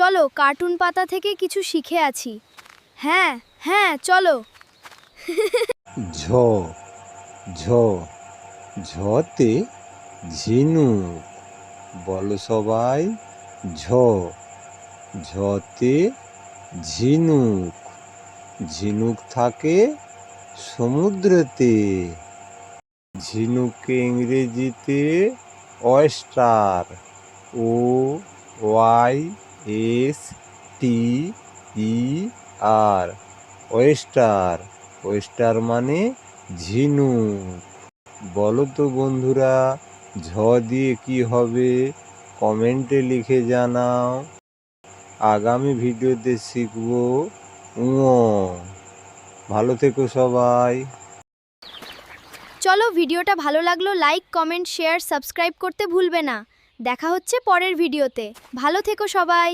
চলো কার্টুন পাতা থেকে কিছু শিখে আছি। হ্যাঁ হ্যাঁ চলো। ঝ ঝ ঝতে ঝিনুক। বলো সবাই, ঝ ঝতে ঝিনুক। ঝিনুক থাকে সমুদ্রেতে। ঝিনুককে ইংরেজিতে অয়েস্টার, ও ওয়াই এস টি ই আর, ওয়েস্টার। ওয়েস্টার মানে ঝিনুক। বলো তো বন্ধুরা, ঝ দিয়ে কি হবে? কমেন্টে লিখে জানাও। আগামী ভিডিওতে শিখবো ঙ। ভালো থেকো সবাই। চলো, ভিডিওটা ভালো লাগলো লাইক কমেন্ট শেয়ার সাবস্ক্রাইব করতে ভুলবে না। দেখা হচ্ছে পরের ভিডিওতে। ভালো থেকো সবাই।